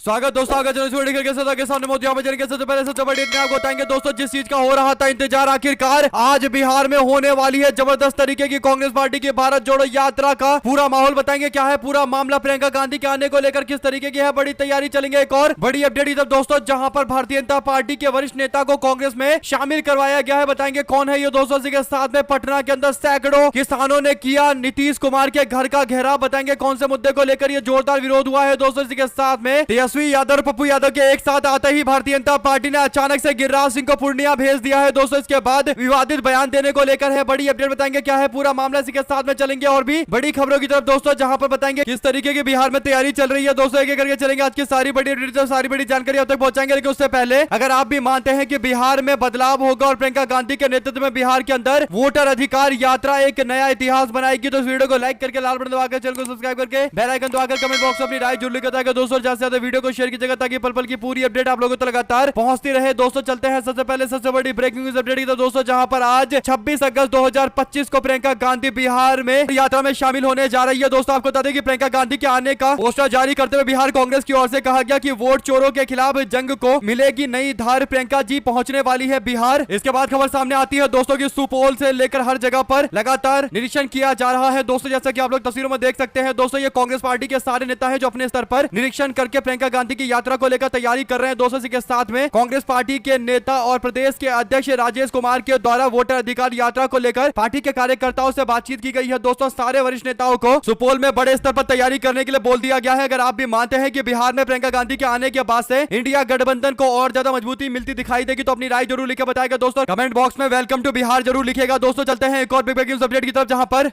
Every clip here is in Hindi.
स्वागत दोस्तों, के सामने मोदी के सबसे पहले सबसे बड़ी न्यूज़ आपको बताएंगे दोस्तों। जिस चीज का हो रहा था इंतजार, आखिरकार आज बिहार में होने वाली है जबरदस्त तरीके की कांग्रेस पार्टी की भारत जोड़ो यात्रा का पूरा माहौल बताएंगे। क्या है पूरा मामला, प्रियंका गांधी के आने को लेकर किस तरीके की है बड़ी तैयारी चलेंगे। एक और बड़ी अपडेट इधर दोस्तों, जहां पर भारतीय जनता पार्टी के वरिष्ठ नेता को कांग्रेस में शामिल करवाया गया है। बताएंगे कौन है ये दोस्तों। इसी के साथ में पटना के अंदर सैकड़ों किसानों ने किया नीतीश कुमार के घर का घेराव। बताएंगे कौन से मुद्दे को लेकर ये जोरदार विरोध हुआ है दोस्तों। इसी के साथ में तेजस्वी यादव, पप्पू यादव के एक साथ आते ही भारतीय जनता पार्टी ने अचानक से गिरिराज सिंह को पूर्णिया भेज दिया है दोस्तों। इसके बाद विवादित बयान देने को लेकर है बड़ी अपडेट बताएंगे। क्या है पूरा मामला, इसी के साथ में चलेंगे और भी बड़ी खबरों की तरफ दोस्तों, जहां पर बताएंगे किस तरीके की बिहार में तैयारी चल रही है दोस्तों। एक एक करके चलेंगे। आज की सारी बड़ी अपडेट, सारी बड़ी जानकारी अब तक पहुंचाएंगे। लेकिन उससे पहले अगर आप भी मानते हैं कि बिहार में बदलाव होगा और प्रियंका गांधी के नेतृत्व में बिहार के अंदर वोटर अधिकार यात्रा एक नया इतिहास बनाएगी, तो इस वीडियो को लाइक करके लाल बटन दबाकर चैनल को सब्सक्राइब करके बेल आइकन दबाकर कमेंट बॉक्स में अपनी राय जरूर लिखा था दोस्तों। ज्यादा से ज्यादा वीडियो को शेयर कीजिएगा ताकि पल पल की पूरी अपडेट आप लोगों तक लगातार पहुंचती रहे दोस्तों। चलते हैं सबसे पहले सबसे बड़ी ब्रेकिंग न्यूज अपडेट की दोस्तों, जहां पर आज 26 अगस्त 2025 को प्रियंका गांधी बिहार में यात्रा में शामिल होने जा रही है दोस्तों। आपको बता दें कि प्रियंका गांधी के आने का पोस्टर जारी करते हुए बिहार कांग्रेस की ओर से कहा गया कि वोट चोरों के खिलाफ जंग को मिलेगी नई धार, प्रियंका जी पहुंचने वाली है बिहार। इसके बाद खबर सामने आती है दोस्तों की सुपौल से लेकर हर जगह पर लगातार निरीक्षण किया जा रहा है दोस्तों। जैसा कि आप लोग तस्वीरों में देख सकते हैं दोस्तों, ये कांग्रेस पार्टी के सारे नेता है जो अपने स्तर पर निरीक्षण करके प्रियंका गांधी की यात्रा को लेकर तैयारी कर रहे हैं दोस्तों। के साथ में कांग्रेस पार्टी के नेता और प्रदेश के अध्यक्ष राजेश कुमार के द्वारा वोटर अधिकार यात्रा को लेकर पार्टी के कार्यकर्ताओं से बातचीत की गई है दोस्तों। सारे वरिष्ठ नेताओं को सुपौल में बड़े स्तर पर तैयारी करने के लिए बोल दिया गया है। अगर आप भी मानते हैं कि बिहार में प्रियंका गांधी के आने के बाद से इंडिया गठबंधन को और ज्यादा मजबूती मिलती दिखाई देगी, तो अपनी राय जरूर लिखे बताएगा दोस्तों। कमेंट बॉक्स में वेलकम टू बिहार जरूर लिखेगा दोस्तों। चलते हैं एक और बिग ब्रेकिंग अपडेट की तरफ, जहां पर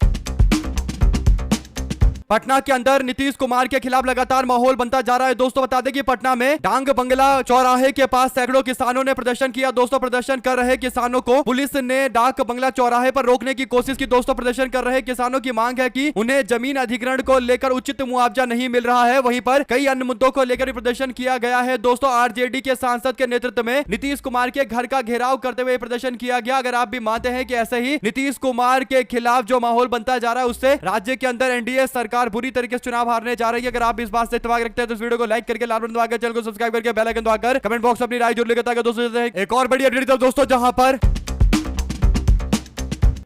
पटना के अंदर नीतीश कुमार के खिलाफ लगातार माहौल बनता जा रहा है दोस्तों। बता दें कि पटना में डांग बंगला चौराहे के पास सैकड़ों किसानों ने प्रदर्शन किया दोस्तों। प्रदर्शन कर रहे किसानों को पुलिस ने डाक बंगला चौराहे पर रोकने की कोशिश की दोस्तों। प्रदर्शन कर रहे किसानों की मांग है कि उन्हें जमीन अधिग्रहण को लेकर उचित मुआवजा नहीं मिल रहा है। वहीं पर कई अन्य मुद्दों को लेकर प्रदर्शन किया गया है दोस्तों। आरजेडी के सांसद के नेतृत्व में नीतीश कुमार के घर का घेराव करते हुए प्रदर्शन किया गया। अगर आप भी मानते हैं कि ऐसे ही नीतीश कुमार के खिलाफ जो माहौल बनता जा रहा है उससे राज्य के अंदर एनडीए सरकार बुरी तरीके से चुनाव हारने जा रही है, अगर आप इस बात से इत्तेफाक रखते हैं तो इस वीडियो को लाइक करके लाल बटन दबाकर चैनल को सब्सक्राइब करके बेल आइकन दबाकर कमेंट बॉक्स में अपनी राय जरूर लिखिएगा दोस्तों। एक और बड़ी अपडेट दोस्तों, जहां पर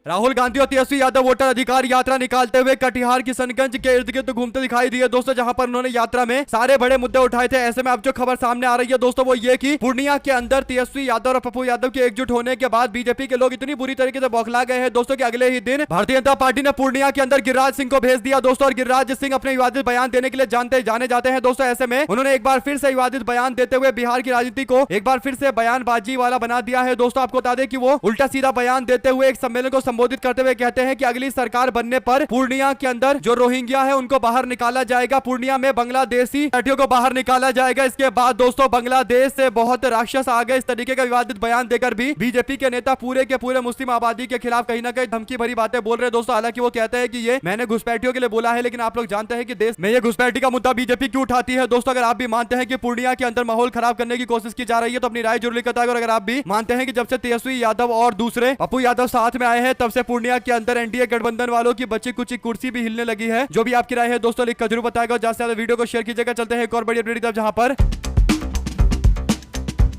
राहुल गांधी और तेजस्वी यादव वोटर अधिकार यात्रा निकालते हुए कटिहार किशनगंज के इर्द गिर्द घूमते दिखाई दिए दोस्तों, जहां पर उन्होंने यात्रा में सारे बड़े मुद्दे उठाए थे। ऐसे में अब जो खबर सामने आ रही है दोस्तों वो ये कि पूर्णिया के अंदर तेजस्वी यादव और पप्पू यादव के एकजुट होने के बाद बीजेपी के लोग इतनी बुरी तरीके से बौखला गए हैं दोस्तों कि अगले ही दिन भारतीय जनता पार्टी ने पूर्णिया के अंदर गिरिराज सिंह को भेज दिया दोस्तों। और गिरिराज सिंह अपने विवादित बयान देने के लिए जाने जाते हैं दोस्तों। ऐसे में उन्होंने एक बार फिर से विवादित बयान देते हुए बिहार की राजनीति को एक बार फिर से बयानबाजी वाला बना दिया है दोस्तों। आपको बता दें कि वो उल्टा सीधा बयान देते हुए एक सम्मेलन को संबोधित करते हुए कहते हैं कि अगली सरकार बनने पर पूर्णिया के अंदर जो रोहिंग्या है उनको बाहर निकाला जाएगा, पूर्णिया में बांग्लादेशी जातियों को बाहर निकाला जाएगा। इसके बाद दोस्तों बांग्लादेश से बहुत राक्षस आ गए, इस तरीके का विवादित बयान देकर भी बीजेपी के नेता पूरे के पूरे मुस्लिम आबादी के खिलाफ कहीं ना कहीं धमकी भरी बातें बोल रहे हैं दोस्तों। हालांकि वो कहते हैं कि ये मैंने घुसपैठियों के लिए बोला है, लेकिन आप लोग जानते हैं कि देश में ये घुसपैठी का मुद्दा बीजेपी क्यों उठाती है दोस्तों। अगर आप भी मानते हैं कि पूर्णिया के अंदर माहौल खराब करने की कोशिश की जा रही है तो अपनी राय जरूर लिखता है। और अगर आप भी मानते हैं कि जब से तेजस्वी यादव और दूसरे पप्पू यादव साथ में आए हैं तब से पूर्णिया के अंदर एनडीए गठबंधन वालों की बच्ची कुछ कुर्सी भी हिलने लगी है, जो भी आपकी राय है दोस्तों लिखकर जरूर बताएगा। ज्यादा से ज्यादा वीडियो को शेयर कीजिएगा। चलते हैं एक और बड़ी अपडेट, जहां पर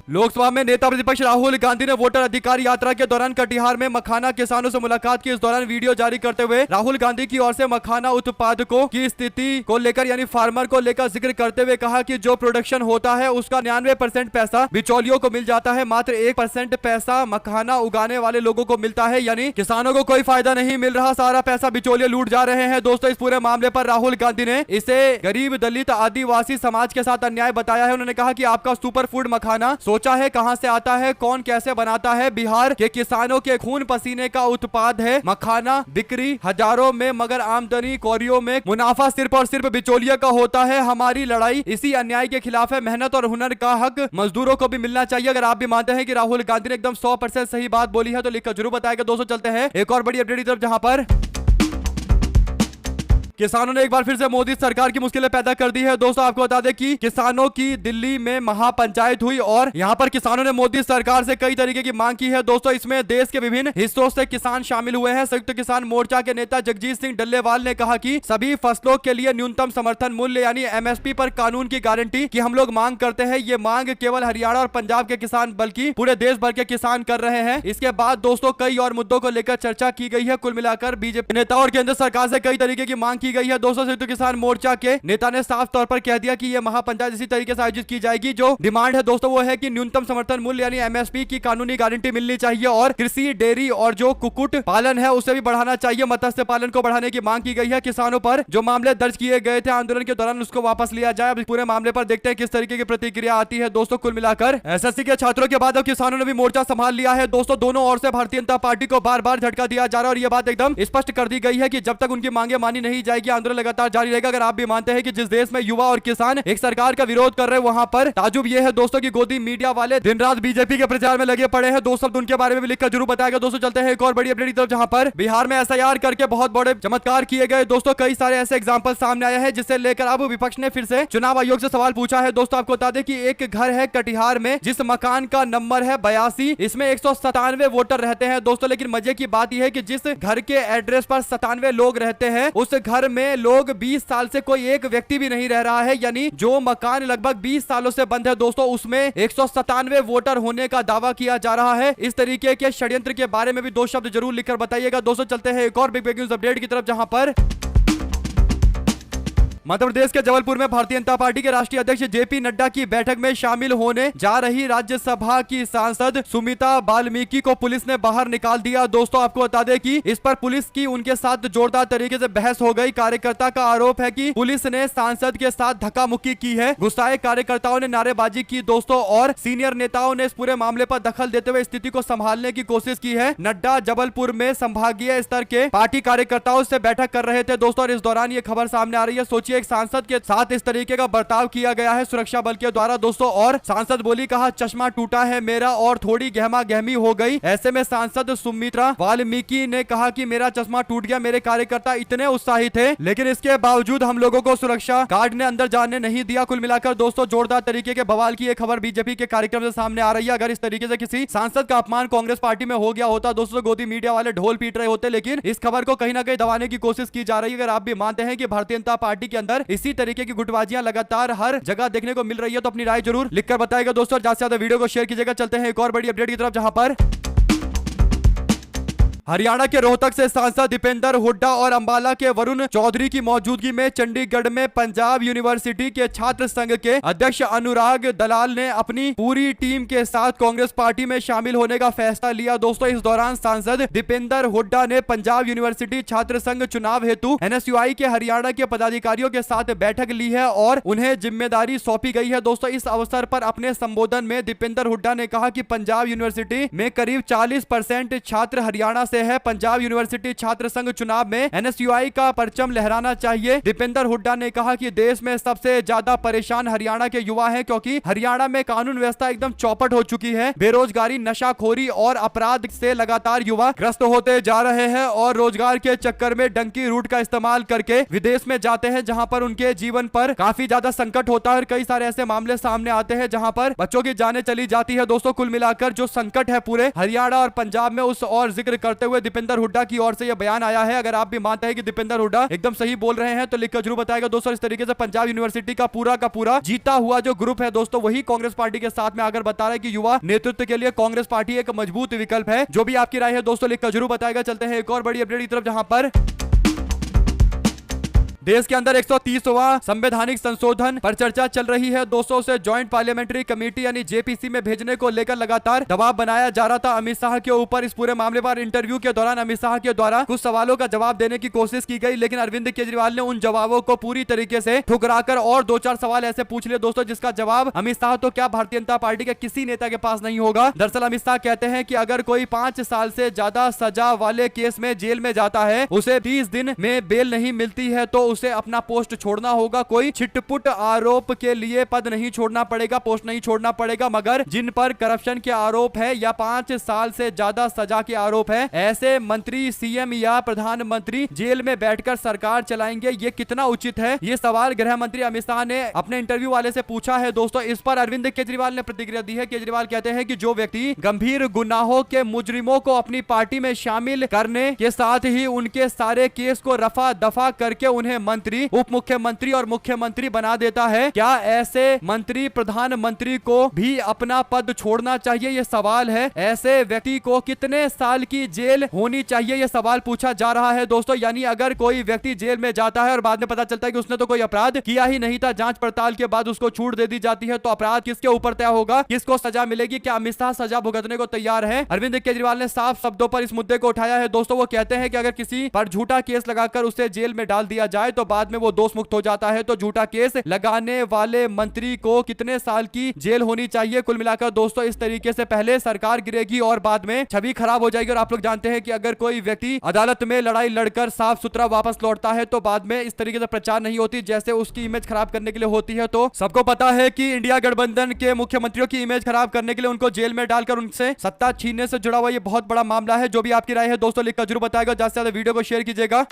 लोकसभा में नेता प्रतिपक्ष राहुल गांधी ने वोटर अधिकार यात्रा के दौरान कटिहार में मखाना किसानों से मुलाकात की। इस दौरान वीडियो जारी करते हुए राहुल गांधी की ओर से मखाना उत्पादकों की स्थिति को लेकर यानी फार्मर को लेकर जिक्र करते हुए कहा कि जो प्रोडक्शन होता है उसका 99% पैसा बिचौलियों को मिल जाता है, मात्र 1% पैसा मखाना उगाने वाले लोगों को मिलता है, यानी किसानों को कोई फायदा नहीं मिल रहा, सारा पैसा बिचौलिए लूट जा रहे हैं दोस्तों। इस पूरे मामले पर राहुल गांधी ने इसे गरीब दलित आदिवासी समाज के साथ अन्याय बताया है। उन्होंने कहा कि आपका सुपर फूड मखाना सोचा है कहां से आता है, कौन कैसे बनाता है, बिहार के किसानों के खून पसीने का उत्पाद है मखाना, बिक्री हजारों में मगर आमदनी कौड़ियों में, मुनाफा सिर्फ और सिर्फ बिचौलिया का होता है। हमारी लड़ाई इसी अन्याय के खिलाफ है, मेहनत और हुनर का हक मजदूरों को भी मिलना चाहिए। अगर आप भी मानते हैं कि राहुल गांधी ने एकदम 100% सही बात बोली है तो लिखकर जरूर बताएगा दोस्तों। चलते हैं एक और बड़ी अपडेट की तरफ, जहां पर किसानों ने एक बार फिर से मोदी सरकार की मुश्किलें पैदा कर दी है। दोस्तों आपको बता दें कि किसानों की दिल्ली में महापंचायत हुई और यहां पर किसानों ने मोदी सरकार से कई तरीके की मांग की है। दोस्तों इसमें देश के विभिन्न हिस्सों से किसान शामिल हुए हैं। संयुक्त किसान मोर्चा के नेता जगजीत सिंह डल्लेवाल ने कहा कि सभी फसलों के लिए न्यूनतम समर्थन मूल्य यानी एमएसपी पर कानून की गारंटी की हम लोग मांग करते हैं। ये मांग केवल हरियाणा और पंजाब के किसान बल्कि पूरे देश भर के किसान कर रहे हैं। इसके बाद दोस्तों कई और मुद्दों को लेकर चर्चा की गई है। कुल मिलाकर बीजेपी नेता और केंद्र सरकार से कई तरीके की मांग की गई है। दोस्तों संयुक्त किसान मोर्चा के नेता ने साफ तौर पर कह दिया कि यह महापंचायत इसी तरीके से आयोजित की जाएगी। जो डिमांड है दोस्तों वो है कि न्यूनतम समर्थन मूल्य यानी एमएसपी की कानूनी गारंटी मिलनी चाहिए और कृषि डेयरी और जो कुक्कुट पालन है उसे भी बढ़ाना चाहिए। मत्स्य पालन को बढ़ाने की मांग की गई है। किसानों पर जो मामले दर्ज किए गए थे आंदोलन के दौरान उसको वापस लिया जाए। अब इस पूरे मामले पर देखते हैं किस तरीके की प्रतिक्रिया आती है। दोस्तों कुल मिलाकर एसएससी के छात्रों के बाद अब किसानों ने भी मोर्चा संभाल लिया है। दोस्तों दोनों ओर से भारतीय जनता पार्टी को बार बार झटका दिया जा रहा है और यह बात एकदम स्पष्ट कर दी गई है कि जब तक उनकी मांगे मानी नहीं जाएगी आंदोलन लगातार जारी रहेगा। अगर आप भी मानते हैं कि जिस देश में युवा और किसान एक सरकार का विरोध कर रहे हैं वहां पर ताजुब यह है दोस्तों की गोदी मीडिया वाले दिन रात बीजेपी के प्रचार में लगे पड़े हैं। दो शब्द उनके बारे में भी लिखकर जरूर बताएगा। दोस्तों चलते हैं एक और बड़ी अपडेट की तरफ जहां पर बिहार में एसआईआर करके बहुत बड़े चमत्कार किए गए। दोस्तों कई सारे ऐसे एग्जाम्पल सामने आए हैं जिसे लेकर अब विपक्ष ने फिर से चुनाव आयोग से सवाल पूछा है। दोस्तों आपको बता दें कि एक घर है कटिहार में जिस मकान का नंबर है 82, इसमें 197 वोटर रहते हैं। दोस्तों लेकिन मजे की बात यह है कि जिस घर के एड्रेस पर 97 लोग रहते हैं उस घर में लोग 20 साल से कोई एक व्यक्ति भी नहीं रह रहा है। यानी जो मकान लगभग 20 सालों से बंद है दोस्तों उसमें 197 वोटर होने का दावा किया जा रहा है। इस तरीके के षड्यंत्र के बारे में भी दो शब्द जरूर लिखकर बताइएगा। दोस्तों चलते हैं एक और बिग न्यूज अपडेट की तरफ जहां पर मध्य प्रदेश के जबलपुर में भारतीय जनता पार्टी के राष्ट्रीय अध्यक्ष जेपी नड्डा की बैठक में शामिल होने जा रही राज्यसभा की सांसद सुमिता वाल्मीकि को पुलिस ने बाहर निकाल दिया। दोस्तों आपको बता दें कि इस पर पुलिस की उनके साथ जोरदार तरीके से बहस हो गई। कार्यकर्ता का आरोप है कि पुलिस ने सांसद के साथ धक्का मुक्की की है। गुस्साए कार्यकर्ताओं ने नारेबाजी की दोस्तों और सीनियर नेताओं ने इस पूरे मामले पर दखल देते हुए स्थिति को संभालने की कोशिश की है। नड्डा जबलपुर में संभागीय स्तर के पार्टी कार्यकर्ताओं से बैठक कर रहे थे दोस्तों और इस दौरान ये खबर सामने आ रही है। सोचिए एक सांसद के साथ इस तरीके का बर्ताव किया गया है सुरक्षा बल के द्वारा दोस्तों और सांसद बोली कहा चश्मा टूटा है मेरा और थोड़ी गहमा गहमी हो गई। ऐसे में सांसद सुमित्रा वाल्मीकि ने कहा कि मेरा चश्मा टूट गया। मेरे कार्यकर्ता इतने उत्साहित थे लेकिन इसके बावजूद हम लोगों को सुरक्षा गार्ड ने अंदर जाने नहीं दिया। कुल मिलाकर दोस्तों जोरदार तरीके के बवाल की एक खबर बीजेपी के कार्यक्रम से सामने आ रही है। अगर इस तरीके से किसी सांसद का अपमान कांग्रेस पार्टी में हो गया होता दोस्तों गोदी मीडिया वाले ढोल पीट रहे होते, लेकिन इस खबर को कहीं ना कहीं दबाने की कोशिश की जा रही है। अगर आप भी मानते हैं कि भारतीय जनता पार्टी के अंदर इसी तरीके की गुटबाजियां लगातार हर जगह देखने को मिल रही है तो अपनी राय जरूर लिखकर बताएगा दोस्तों। ज्यादा से ज्यादा वीडियो को शेयर कीजिएगा। चलते हैं एक और बड़ी अपडेट की तरफ जहां पर हरियाणा के रोहतक से सांसद दीपेंद्र हुड्डा और अंबाला के वरुण चौधरी की मौजूदगी में चंडीगढ़ में पंजाब यूनिवर्सिटी के छात्र संघ के अध्यक्ष अनुराग दलाल ने अपनी पूरी टीम के साथ कांग्रेस पार्टी में शामिल होने का फैसला लिया। दोस्तों इस दौरान सांसद दीपेंद्र हुड्डा ने पंजाब यूनिवर्सिटी छात्र संघ चुनाव हेतु एनएसयूआई के हरियाणा के पदाधिकारियों के साथ बैठक ली है और उन्हें जिम्मेदारी सौंपी गई है। दोस्तों इस अवसर पर अपने संबोधन में दीपेंद्र हुड्डा ने कहा कि पंजाब यूनिवर्सिटी में करीब 40% छात्र हरियाणा से है। पंजाब यूनिवर्सिटी छात्र संघ चुनाव में एनएसयूआई का परचम लहराना चाहिए। दीपेंद्र हुड्डा ने कहा कि देश में सबसे ज्यादा परेशान हरियाणा के युवा हैं क्योंकि हरियाणा में कानून व्यवस्था एकदम चौपट हो चुकी है। बेरोजगारी, नशाखोरी और अपराध से लगातार युवा ग्रस्त होते जा रहे हैं और रोजगार के चक्कर में डंकी रूट का इस्तेमाल करके विदेश में जाते हैं जहां पर उनके जीवन पर काफी ज्यादा संकट होता है और कई सारे ऐसे मामले सामने आते हैं जहां पर बच्चों की जानें चली जाती है। दोस्तों कुल मिलाकर जो संकट है पूरे हरियाणा और पंजाब में उस और जिक्र करते हुए दीपेंद्र हुड्डा की ओर से यह बयान आया है। अगर आप भी मानते हैं कि दीपेंद्र हुड्डा एकदम सही बोल रहे हैं तो लिखकर जरूर बताएगा दोस्तों। इस तरीके से पंजाब यूनिवर्सिटी का पूरा जीता हुआ जो ग्रुप है दोस्तों वही कांग्रेस पार्टी के साथ में आकर बता रहा है कि युवा नेतृत्व के लिए कांग्रेस पार्टी एक मजबूत विकल्प है। जो भी आपकी राय है दोस्तों लिखकर जरूर बताएगा। चलते हैं एक और बड़ी अपडेट की तरफ जहां पर देश के अंदर 130वां संवैधानिक संशोधन पर चर्चा चल रही है। दोस्तों से ज्वाइंट पार्लियामेंट्री कमेटी यानी जेपीसी में भेजने को लेकर लगातार दबाव बनाया जा रहा था अमित शाह के ऊपर। इस पूरे मामले पर इंटरव्यू के दौरान अमित शाह के द्वारा कुछ सवालों का जवाब देने की कोशिश की गई लेकिन अरविंद केजरीवाल ने उन जवाबों को पूरी तरीके से ठुकराकर और 2-4 सवाल ऐसे पूछ लिए दोस्तों जिसका जवाब अमित शाह तो क्या भारतीय जनता पार्टी के किसी नेता के पास नहीं होगा। दरअसल अमित शाह कहते हैं कि अगर कोई 5 साल से ज्यादा सजा वाले केस में जेल में जाता है उसे 30 दिन में बेल नहीं मिलती है तो उसे अपना पोस्ट छोड़ना होगा। कोई छिटपुट आरोप के लिए पद नहीं छोड़ना पड़ेगा, पोस्ट नहीं छोड़ना पड़ेगा, मगर जिन पर करप्शन के आरोप है या 5 साल से ज्यादा सजा के आरोप है, ऐसे मंत्री, सीएम या प्रधानमंत्री जेल में बैठकर सरकार चलाएंगे। ये कितना उचित है? ये सवाल गृह मंत्री अमित शाह ने अपने इंटरव्यू वाले से पूछा है दोस्तों। इस पर अरविंद केजरीवाल ने प्रतिक्रिया दी है। केजरीवाल कहते हैं कि जो व्यक्ति गंभीर गुनाहों के मुजरिमों को अपनी पार्टी में शामिल करने के साथ ही उनके सारे केस को रफा दफा करके उन्हें मंत्री, उप मुख्यमंत्री और मुख्यमंत्री बना देता है, क्या ऐसे मंत्री, प्रधानमंत्री को भी अपना पद छोड़ना चाहिए? यह सवाल है। ऐसे व्यक्ति को कितने साल की जेल होनी चाहिए? यह सवाल पूछा जा रहा है दोस्तों। यानी अगर कोई व्यक्ति जेल में जाता है और बाद में पता चलता है कि उसने तो कोई अपराध किया ही नहीं था, जांच पड़ताल के बाद उसको छूट दे दी जाती है, तो अपराध किसके ऊपर तय होगा? किसको सजा मिलेगी? क्या अमित शाह सजा भुगतने को तैयार है? अरविंद केजरीवाल ने साफ शब्दों पर इस मुद्दे को उठाया है दोस्तों। वो कहते हैं कि अगर किसी पर झूठा केस लगाकर उसे जेल में डाल दिया जाए तो बाद में वो दोष मुक्त हो जाता है, तो झूठा केस लगाने वाले मंत्री को कितने साल की जेल होनी चाहिए? कुल मिलाकर दोस्तों इस तरीके से पहले सरकार गिरेगी और बाद में छवि खराब हो जाएगी। और आप लोग जानते हैं कि अगर कोई व्यक्ति अदालत में लड़ाई लड़कर साफ सुथरा वापस लौटता है तो बाद में इस तरीके से प्रचार नहीं होती जैसे उसकी इमेज खराब करने के लिए होती है। तो सबको पता है कि इंडिया गठबंधन के मुख्यमंत्रियों की इमेज खराब करने के लिए उनको जेल में डालकर उनसे सत्ता छीनने से जुड़ा हुआ ये बहुत बड़ा मामला है। जो भी आपकी राय है दोस्तों लिखकर जरूर बताएगा, ज्यादा से ज्यादा वीडियो को शेयर कीजिएगा।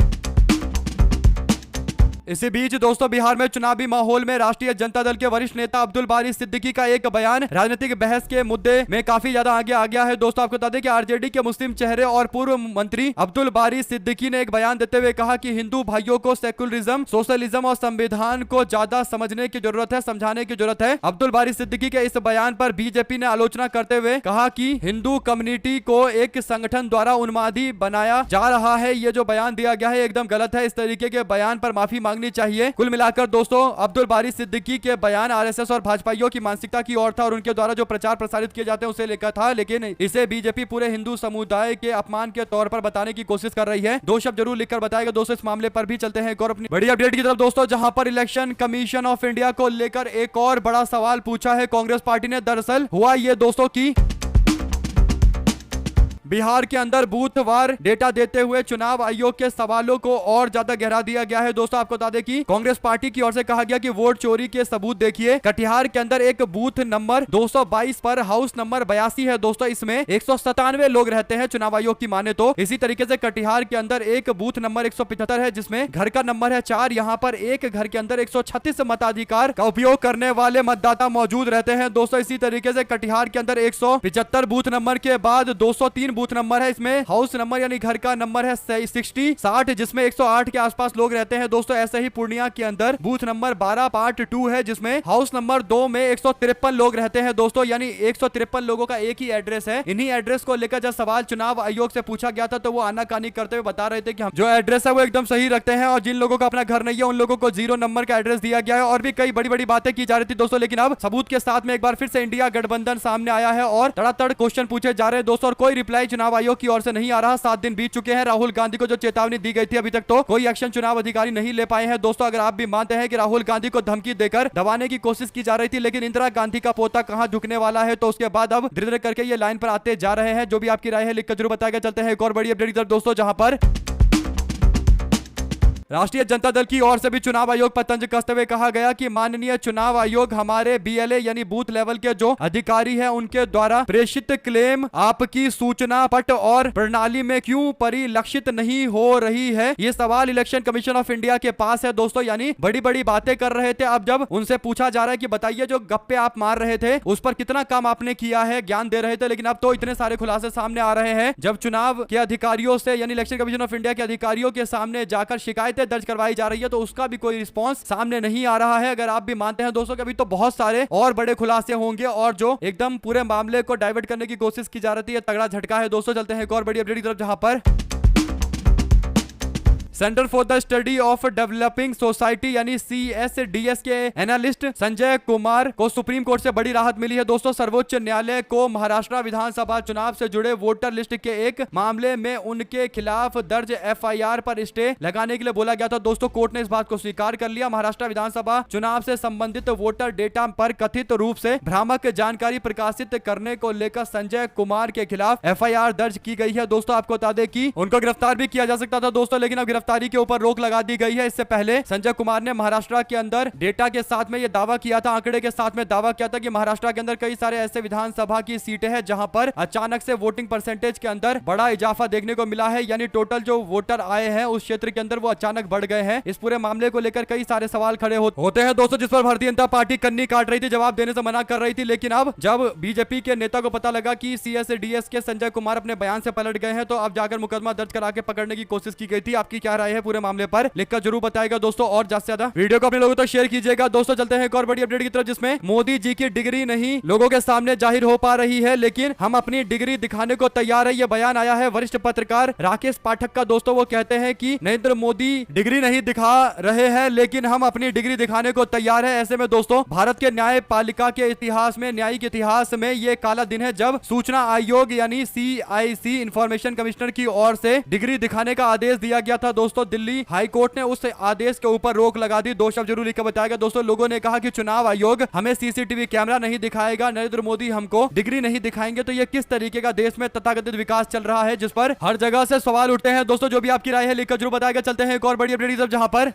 इसी बीच दोस्तों बिहार में चुनावी माहौल में राष्ट्रीय जनता दल के वरिष्ठ नेता अब्दुल बारी सिद्दीकी का एक बयान राजनीतिक बहस के मुद्दे में काफी ज्यादा आगे आ गया है दोस्तों। आपको बता दें कि आरजेडी के मुस्लिम चेहरे और पूर्व मंत्री अब्दुल बारी सिद्दीकी ने एक बयान देते हुए कहा कि हिंदू भाइयों को सेकुलरिज्म, सोशलिज्म और संविधान को ज्यादा समझने की जरूरत है, समझाने की जरूरत है। अब्दुल बारी सिद्दीकी के इस बयान पर बीजेपी ने आलोचना करते हुए कहा कि हिंदू कम्युनिटी को एक संगठन द्वारा उन्मादी बनाया जा रहा है। ये जो बयान दिया गया है एकदम गलत है। इस तरीके के बयान पर माफी चाहिए। कुल मिलाकर दोस्तों अब्दुल बारी सिद्दीकी के बयान आरएसएस और भाजपाइयों की मानसिकता की ओर था और उनके द्वारा जो प्रचार प्रसारित किए जाते हैं उसे लेकर था, लेकिन इसे बीजेपी पूरे हिंदू समुदाय के अपमान के तौर पर बताने की कोशिश कर रही है। दो शब्द जरूर लिखकर बताएगा दोस्तों। इस मामले पर भी चलते हैं एक और अपनी बड़ी अपडेट की तरफ दोस्तों, जहां पर इलेक्शन कमीशन ऑफ इंडिया को लेकर एक और बड़ा सवाल पूछा है कांग्रेस पार्टी ने। दरअसल हुआ ये दोस्तों की बिहार के अंदर बूथवार डेटा देते हुए चुनाव आयोग के सवालों को और ज्यादा गहरा दिया गया है दोस्तों। आपको बता दें कि कांग्रेस पार्टी की ओर से कहा गया कि वोट चोरी के सबूत देखिए। कटिहार के अंदर एक बूथ नंबर 222 पर हाउस नंबर 82 है दोस्तों, इसमें 197 लोग रहते हैं चुनाव आयोग की माने तो। इसी तरीके से कटिहार के अंदर एक बूथ नंबर 175 है जिसमें घर का नंबर है 4। यहाँ पर एक घर के अंदर 136 मताधिकार का उपयोग करने वाले मतदाता मौजूद रहते हैं दोस्तों। इसी तरीके से कटिहार के अंदर 175 बूथ नंबर के बाद 203 बूथ नंबर है, इसमें हाउस नंबर यानी घर का नंबर है 60 जिसमें 108 के आसपास लोग रहते हैं दोस्तों। ऐसे ही पूर्णिया के अंदर बूथ नंबर 12 पार्ट 2 है जिसमें हाउस नंबर 2 में 153 लोग रहते हैं दोस्तों, यानी 153 लोगों का एक ही एड्रेस है। इन्हीं एड्रेस को लेकर जब सवाल चुनाव आयोग से पूछा गया था तो वो आनाकानी करते हुए बता रहे थे कि हम जो एड्रेस है वो एकदम सही रखते हैं और जिन लोगों का अपना घर नहीं है उन लोगों को 0 नंबर का एड्रेस दिया गया है। और भी कई बड़ी बड़ी बातें की जा रही थी दोस्तों, लेकिन अब सबूत के साथ में एक बार फिर से इंडिया गठबंधन सामने आया है और तड़ातड़ क्वेश्चन पूछे जा रहे हैं दोस्तों और कोई रिप्लाई चुनाव आयोग की ओर से नहीं आ रहा। 7 दिन बीत चुके हैं। राहुल गांधी को जो चेतावनी दी गई थी अभी तक तो कोई एक्शन चुनाव अधिकारी नहीं ले पाए हैं दोस्तों। अगर आप भी मानते हैं कि राहुल गांधी को धमकी देकर दबाने की कोशिश की जा रही थी, लेकिन इंदिरा गांधी का पोता कहां झुकने वाला है, तो उसके बाद अब धीरे धीरे करके ये लाइन पर आते जा रहे हैं। जो भी आपकी राय है लिखकर जरूर बताएगा। चलते हैं एक और बड़ी अपडेट दोस्तों, जहां पर राष्ट्रीय जनता दल की ओर से भी चुनाव आयोग पर तंज कसते हुए कहा गया कि माननीय चुनाव आयोग हमारे बीएलए यानी बूथ लेवल के जो अधिकारी हैं उनके द्वारा प्रेषित क्लेम आपकी सूचना पट और प्रणाली में क्यों परिलक्षित नहीं हो रही है। ये सवाल इलेक्शन कमीशन ऑफ इंडिया के पास है दोस्तों, यानी बड़ी बड़ी बातें कर रहे थे। अब जब उनसे पूछा जा रहा है कि बताइए जो गप्पे आप मार रहे थे उस पर कितना काम आपने किया है, ज्ञान दे रहे थे, लेकिन अब तो इतने सारे खुलासे सामने आ रहे हैं। जब चुनाव के अधिकारियों से यानी इलेक्शन कमीशन ऑफ इंडिया के अधिकारियों के सामने जाकर शिकायत दर्ज करवाई जा रही है तो उसका भी कोई रिस्पांस सामने नहीं आ रहा है। अगर आप भी मानते हैं दोस्तों कि अभी तो बहुत सारे और बड़े खुलासे होंगे और जो एकदम पूरे मामले को डाइवर्ट करने की कोशिश की जा रही है, तगड़ा झटका है दोस्तों। चलते हैं एक और बड़ी अपडेट की तरफ, जहां पर centre for the study of developing society यानी CSDS के एनालिस्ट संजय कुमार को सुप्रीम कोर्ट से बड़ी राहत मिली है दोस्तों। सर्वोच्च न्यायालय को महाराष्ट्र विधानसभा चुनाव से जुड़े वोटर लिस्ट के एक मामले में उनके खिलाफ दर्ज FIR पर स्टे लगाने के लिए बोला गया था दोस्तों। कोर्ट ने इस बात को स्वीकार कर लिया। महाराष्ट्र विधानसभा चुनाव से संबंधित वोटर डेटा पर कथित रूप से भ्रामक जानकारी प्रकाशित करने को लेकर संजय कुमार के खिलाफ FIR दर्ज की गई है दोस्तों। आपको बता दें कि उनको गिरफ्तार भी किया जा सकता था दोस्तों, लेकिन अब गिरफ्तारी के ऊपर रोक लगा दी गई है। इससे पहले संजय कुमार ने महाराष्ट्र के अंदर डेटा के साथ में यह दावा किया था, आंकड़े के साथ में दावा किया था कि महाराष्ट्र के अंदर कई सारे ऐसे विधानसभा की सीटें हैं जहां पर अचानक से वोटिंग परसेंटेज के अंदर बड़ा इजाफा देखने को मिला है, यानी टोटल जो वोटर आए हैं उस क्षेत्र के अंदर वो अचानक बढ़ गए हैं। इस पूरे मामले को लेकर कई सारे सवाल खड़े होते हैं दोस्तों, जिस पर भारतीय जनता पार्टी कन्नी काट रही थी, जवाब देने से मना कर रही थी। लेकिन अब जब बीजेपी के नेता को पता लगा कि सीएसडीएस के संजय कुमार अपने बयान से पलट गए हैं, तो अब जाकर मुकदमा दर्ज करा के पकड़ने की कोशिश की गई थी। आपकी क्या राय है पूरे मामले पर, लिखकर जरूर बताएगा दोस्तों, और ज्यादा से ज्यादा वीडियो को अपने लोगों तक शेयर कीजिएगा। दोस्तों चलते हैं एक और बड़ी अपडेट की तरफ, जिसमें मोदी जी की डिग्री नहीं लोगों के सामने जाहिर हो पा रही है, लेकिन हम अपनी डिग्री दिखाने को तैयार है। यह बयान आया है वरिष्ठ पत्रकार राकेश पाठक का। दोस्तों वो कहते हैं कि नरेंद्र मोदी डिग्री नहीं दिखा रहे हैं, लेकिन हम अपनी डिग्री दिखाने को तैयार है। ऐसे में दोस्तों भारत के न्यायपालिका के इतिहास में, न्यायिक इतिहास में यह काला दिन है जब सूचना आयोग यानी CIC इंफॉर्मेशन कमिश्नर की ओर से डिग्री दिखाने का आदेश दिया गया था। दोस्तों दिल्ली हाई कोर्ट ने उस आदेश के ऊपर रोक लगा दी। दो शब्द जरूर लिखकर बताएगा दोस्तों। लोगों ने कहा कि चुनाव आयोग हमें CCTV कैमरा नहीं दिखाएगा, नरेंद्र मोदी हमको डिग्री नहीं दिखाएंगे, तो यह किस तरीके का देश में तथाकथित विकास चल रहा है, जिस पर हर जगह से सवाल उठते हैं। दोस्तों जो भी आपकी राय है लिखकर जरूर बताएगा। चलते हैं एक और बड़ी अपडेट की तरफ, जहां पर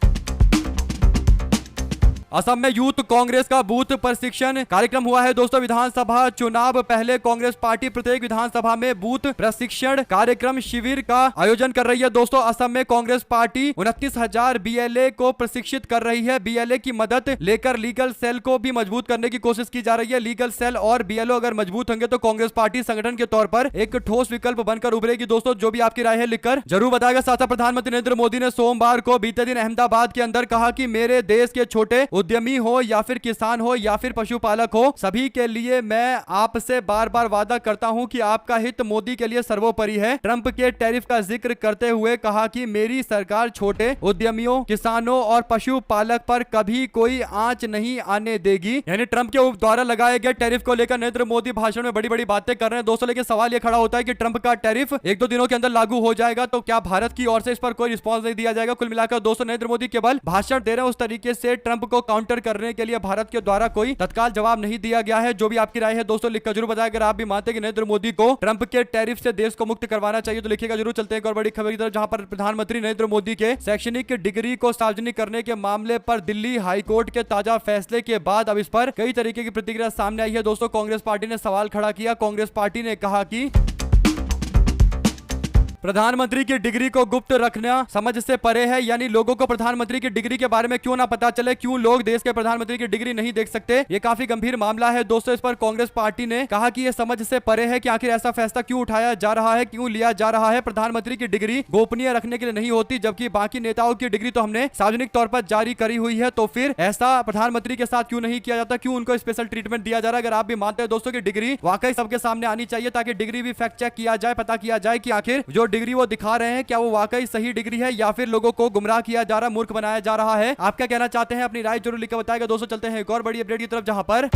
असम में यूथ कांग्रेस का बूथ प्रशिक्षण कार्यक्रम हुआ है। दोस्तों विधानसभा चुनाव पहले कांग्रेस पार्टी प्रत्येक विधानसभा में बूथ प्रशिक्षण कार्यक्रम शिविर का आयोजन कर रही है। दोस्तों असम में कांग्रेस पार्टी 29,000 BLA को प्रशिक्षित कर रही है। BLA की मदद लेकर लीगल सेल को भी मजबूत करने की कोशिश की जा रही है। लीगल सेल और BLO अगर मजबूत होंगे तो कांग्रेस पार्टी संगठन के तौर पर एक ठोस विकल्प बनकर उभरेगी। दोस्तों जो भी आपकी राय है लिखकर जरूर बताएगा। साथ ही प्रधानमंत्री नरेंद्र मोदी ने सोमवार को बीते दिन अहमदाबाद के अंदर कहा कि मेरे देश के छोटे उद्यमी हो या फिर किसान हो या फिर पशुपालक हो, सभी के लिए मैं आपसे बार बार वादा करता हूं कि आपका हित मोदी के लिए सर्वोपरि है। ट्रंप के टैरिफ का जिक्र करते हुए कहा कि मेरी सरकार छोटे उद्यमियों, किसानों और पशुपालक पर कभी कोई आंच नहीं आने देगी। यानी ट्रंप के द्वारा लगाए गए टैरिफ को लेकर नरेंद्र मोदी भाषण में बड़ी बड़ी बातें कर रहे हैं। दोस्तों लेकिन सवाल यह खड़ा होता है कि ट्रंप का टैरिफ 1-2 दिनों के अंदर लागू हो जाएगा तो क्या भारत की ओर से इस पर कोई रिस्पॉन्स नहीं दिया जाएगा? कुल मिलाकर दोस्तों नरेंद्र मोदी केवल भाषण दे रहे हैं, उस तरीके से ट्रंप को काउंटर करने के लिए भारत के द्वारा कोई तत्काल जवाब नहीं दिया गया है। जो भी आपकी राय है दोस्तों लिखकर जरूर बताएं। अगर आप भी मानते हैं कि नरेंद्र मोदी को ट्रंप के टैरिफ से देश को मुक्त करवाना चाहिए तो लिखिएगा जरूर। चलते हैं एक और बड़ी खबर की तरफ, जहां पर प्रधानमंत्री नरेंद्र मोदी के शैक्षणिक डिग्री को सार्वजनिक करने के मामले पर दिल्ली हाईकोर्ट के ताजा फैसले के बाद अब इस पर कई तरीके की प्रतिक्रिया सामने आई है। दोस्तों कांग्रेस पार्टी ने सवाल खड़ा किया। कांग्रेस पार्टी ने कहा कि प्रधानमंत्री की डिग्री को गुप्त रखना समझ से परे है, यानी लोगों को प्रधानमंत्री की डिग्री के बारे में क्यों ना पता चले, क्यों लोग देश के प्रधानमंत्री की डिग्री नहीं देख सकते, ये काफी गंभीर मामला है। दोस्तों इस पर कांग्रेस पार्टी ने कहा कि यह समझ से परे है कि आखिर ऐसा फैसला क्यों उठाया जा रहा है, क्यों लिया जा रहा है। प्रधानमंत्री की डिग्री गोपनीय रखने के लिए नहीं होती, जबकि बाकी नेताओं की डिग्री तो हमने सार्वजनिक तौर पर जारी करी हुई है, तो फिर ऐसा प्रधानमंत्री के साथ क्यों नहीं किया जाता, क्यों उनको स्पेशल ट्रीटमेंट दिया जा रहा है? अगर आप भी मानते हैं दोस्तों की डिग्री वाकई सबके सामने आनी चाहिए, ताकि डिग्री भी फैक्ट चेक किया जाए, पता किया जाए कि आखिर जो डिग्री वो दिखा रहे हैं क्या वो वाकई सही डिग्री है या फिर लोगों को गुमराह किया जा रहा, मूर्ख बनाया जा रहा है। आप क्या कहना चाहते हैं? अपनी राय जरूर लिखकर बताएगा। दोस्तों चलते हैं एक और बड़ी अपडेट की तरफ, जहां पर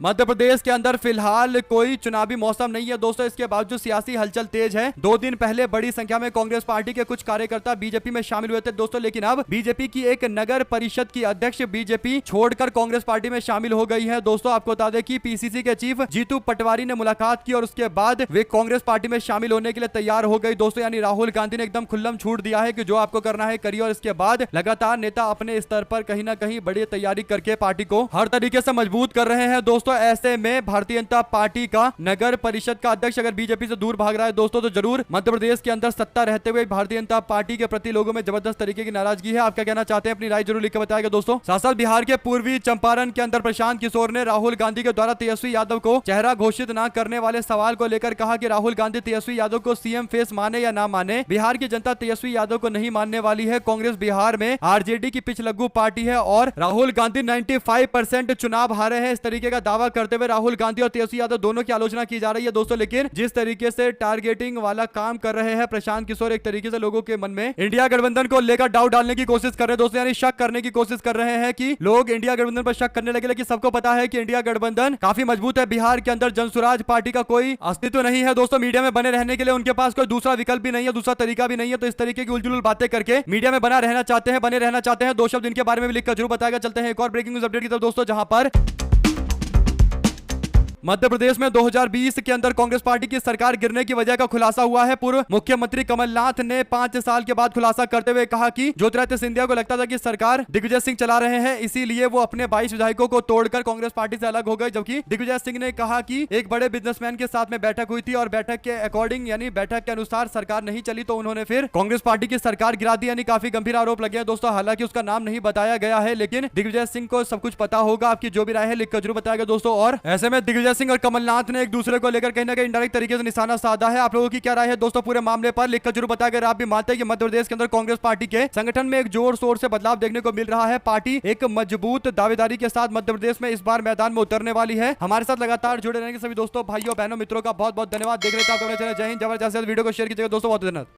मध्य प्रदेश के अंदर फिलहाल कोई चुनावी मौसम नहीं है। दोस्तों इसके बावजूद सियासी हलचल तेज है। 2 दिन पहले बड़ी संख्या में कांग्रेस पार्टी के कुछ कार्यकर्ता बीजेपी में शामिल हुए थे दोस्तों, लेकिन अब बीजेपी की एक नगर परिषद की अध्यक्ष बीजेपी छोड़कर कांग्रेस पार्टी में शामिल हो गई है। दोस्तों आपको बता दें कि पीसीसी के चीफ जीतू पटवारी ने मुलाकात की और उसके बाद वे कांग्रेस पार्टी में शामिल होने के लिए तैयार हो गई दोस्तों। यानी राहुल गांधी ने एकदम खुल्लम छूट दिया है कि जो आपको करना है करिए, और इसके बाद लगातार नेता अपने स्तर पर कहीं ना कहीं बड़ी तैयारी करके पार्टी को हर तरीके से मजबूत कर रहे हैं। दोस्तों ऐसे में भारतीय जनता पार्टी का नगर परिषद का अध्यक्ष अगर बीजेपी से दूर भाग रहा है दोस्तों, तो जरूर मध्य प्रदेश के अंदर सत्ता रहते हुए भारतीय जनता पार्टी के प्रति लोगों में जबरदस्त तरीके की नाराजगी है। आप क्या कहना चाहते हैं? अपनी राय जरूर लिखकर बताएगा दोस्तों। साथ बिहार के पूर्वी चंपारण के अंदर प्रशांत किशोर ने राहुल गांधी के द्वारा तेजस्वी यादव को चेहरा घोषित न करने वाले सवाल को लेकर कहा कि राहुल गांधी तेजस्वी यादव को सीएम फेस माने या ना माने, बिहार की जनता तेजस्वी यादव को नहीं मानने वाली है। कांग्रेस बिहार में आरजेडी की पिछलग्गू पार्टी है और राहुल गांधी 95% चुनाव हारे हैं, इस तरीके का दावा करते हुए राहुल गांधी और तेजस्वी यादव दोनों की आलोचना की जा रही है दोस्तों। लेकिन जिस तरीके से टारगेटिंग वाला काम कर रहे हैं प्रशांत किशोर, एक तरीके से लोगों के मन में इंडिया गठबंधन को लेकर डाउट डालने की कोशिश कर रहे हैं दोस्तों, यानी शक करने की कोशिश कर रहे हैं कि लोग इंडिया गठबंधन पर शक करने लगे। लेकिन सबको पता है कि इंडिया गठबंधन काफी मजबूत है। बिहार के अंदर जनसुराज पार्टी का कोई अस्तित्व नहीं है दोस्तों। मीडिया में बने रहने के लिए उनके पास कोई दूसरा विकल्प भी नहीं है, दूसरा तरीका भी नहीं है। तो इस तरीके की उलझुल बातें करके मीडिया में बने रहना चाहते हैं। 2 शब्द इनके बारे में भी लिखकर जरूर बताएगा। चलते हैं एक और ब्रेकिंग न्यूज अपडेट की तरफ दोस्तों, जहां पर मध्य प्रदेश में 2020 के अंदर कांग्रेस पार्टी की सरकार गिरने की वजह का खुलासा हुआ है। पूर्व मुख्यमंत्री कमलनाथ ने 5 साल के बाद खुलासा करते हुए कहा कि ज्योतिरादित्य सिंधिया को लगता था कि सरकार दिग्विजय सिंह चला रहे हैं, इसीलिए वो अपने 22 विधायकों को तोड़कर कांग्रेस पार्टी से अलग हो गए। जबकि दिग्विजय सिंह ने कहा कि एक बड़े बिजनेसमैन के साथ में बैठक हुई थी और बैठक के अकॉर्डिंग यानी बैठक के अनुसार सरकार नहीं चली, तो उन्होंने फिर कांग्रेस पार्टी की सरकार गिरा दी। यानी काफी गंभीर आरोप लगे हैं दोस्तों। हालांकि उसका नाम नहीं बताया गया है, लेकिन दिग्विजय सिंह को सब कुछ पता होगा। आपकी जो भी राय है लिखकर जरूर बताएगा दोस्तों। और ऐसे में दिग्विजय सिंह और कमलनाथ ने एक दूसरे को लेकर कहीं ना कहीं इंडायरेक्ट तरीके से निशाना साधा है। आप लोगों की क्या राय है दोस्तों पूरे मामले पर, लिखकर जरूर बताएं। अगर आप भी मानते हैं कि मध्य प्रदेश के अंदर कांग्रेस पार्टी के संगठन में एक जोर शोर से बदलाव देखने को मिल रहा है, पार्टी एक मजबूत दावेदारी के साथ मध्य प्रदेश में इस बार मैदान में उतरने वाली है। हमारे साथ लगातार जुड़े रहेंगे सभी दोस्तों, भाइयों, बहनों, मित्रों का बहुत बहुत धन्यवाद। देख रहे थे आप अपने चैनल जय हिंद जबरदस्त। वीडियो को शेयर कीजिएगा दोस्तों, बहुत धन्यवाद।